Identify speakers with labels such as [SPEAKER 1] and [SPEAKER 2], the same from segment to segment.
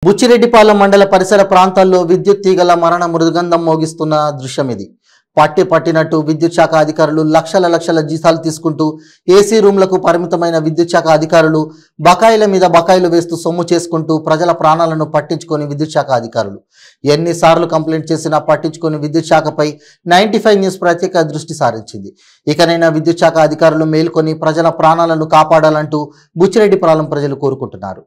[SPEAKER 1] బుచ్చిరెడ్డిపాలెం మండల పరిసర ప్రాంతాల్లో విద్యుత్ తీగల మరణ మృదంగం మోగిస్తున్న దృశ్యం ఇది. పట్టినట్టు విద్యుత్ శాఖ అధికారులు లక్షల జీతాలు తీసుకుంటూ ఏసీ రూమ్లకు పరిమితమైన విద్యుత్ శాఖ అధికారులు బకాయిల మీద బకాయిలు వేస్తూ సొమ్ము చేసుకుంటూ ప్రజల ప్రాణాలను పట్టించుకొని విద్యుత్ శాఖ అధికారులు ఎన్నిసార్లు కంప్లైంట్ చేసినా పట్టించుకొని విద్యుత్ శాఖపై 95 న్యూస్ ప్రత్యేక దృష్టి సారించింది. ఇకనైనా విద్యుత్ శాఖ అధికారులు మేల్కొని ప్రజల ప్రాణాలను కాపాడాలంటూ బుచ్చిరెడ్డిపాలెం ప్రజలు కోరుకుంటున్నారు.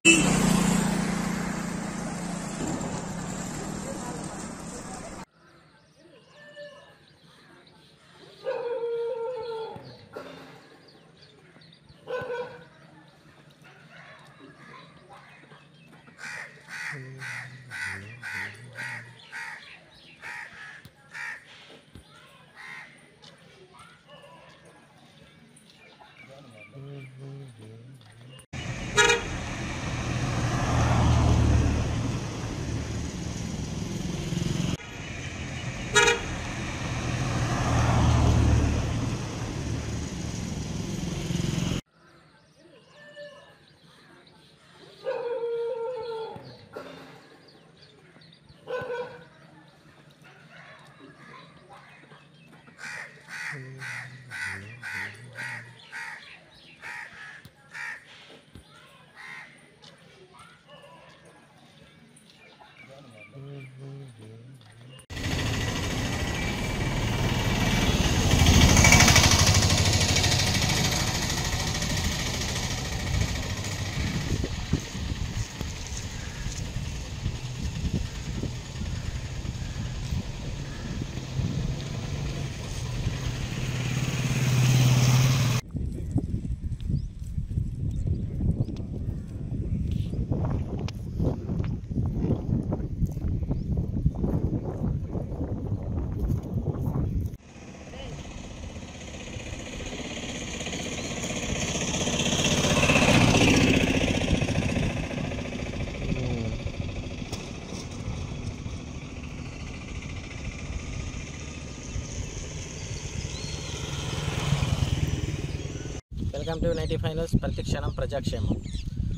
[SPEAKER 2] Welcome to 95 news. ప్రతి క్షణం ప్రజాక్షేమం.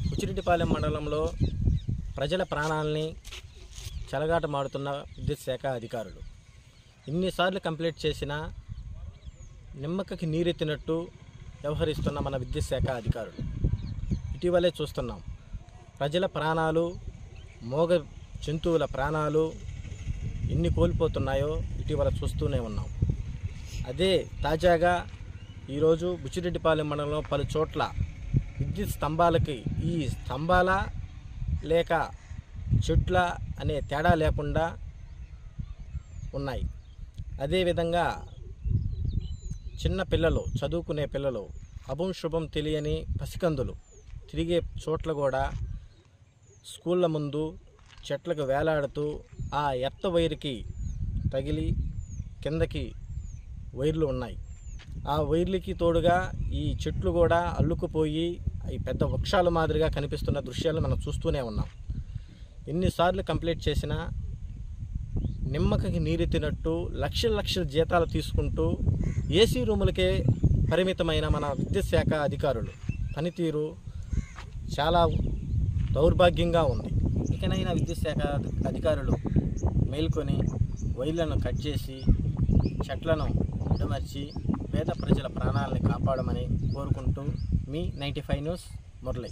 [SPEAKER 2] బుచ్చిరెడ్డిపాలెం మండలంలో ప్రజల ప్రాణాలని చెలగాటమాడుతున్న విద్యుత్ శాఖ అధికారులు ఇన్నిసార్లు కంప్లైంట్ చేసినా నిమ్మకకి నీరెత్తినట్టు వ్యవహరిస్తున్న మన విద్యుత్ శాఖ అధికారులు ఇటీవలే చూస్తున్నాం. ప్రజల ప్రాణాలు, మోగ జంతువుల ప్రాణాలు ఎన్ని కోల్పోతున్నాయో ఇటీవల చూస్తూనే ఉన్నాం. అదే తాజాగా ఈరోజు బుచ్చిరెడ్డిపాలెం మండలంలో పలు చోట్ల విద్యుత్ స్తంభాలకి ఈ స్తంభాల లేక చెట్ల అనే తేడా లేకుండా ఉన్నాయి. అదేవిధంగా చిన్న పిల్లలు, చదువుకునే పిల్లలు, అభం శుభం తెలియని పసికందులు తిరిగే చోట్ల కూడా స్కూళ్ళ ముందు చెట్లకు వేలాడుతూ ఆ ఎర్త వైర్కి తగిలి కిందకి వైర్లు ఉన్నాయి. ఆ వైర్లకి తోడుగా ఈ చెట్లు కూడా అల్లుకుపోయి ఈ పెద్ద వృక్షాల మాదిరిగా కనిపిస్తున్న దృశ్యాలు మనం చూస్తూనే ఉన్నాం. ఎన్నిసార్లు కంప్లైంట్ చేసినా నిమ్మకకి నీరెత్తినట్టు లక్షల జీతాలు తీసుకుంటూ ఏసీ రూములకే పరిమితమైన మన విద్యుత్ శాఖ అధికారులు పనితీరు చాలా దౌర్భాగ్యంగా ఉంది. ఇకనైనా విద్యుత్ శాఖ అధికారులు మేల్కొని వైర్లను కట్ చేసి చెట్లను అడ్డుమర్చి పేద ప్రజల ప్రాణాలని కాపాడమని కోరుకుంటూ మీ 95 న్యూస్ మురళి.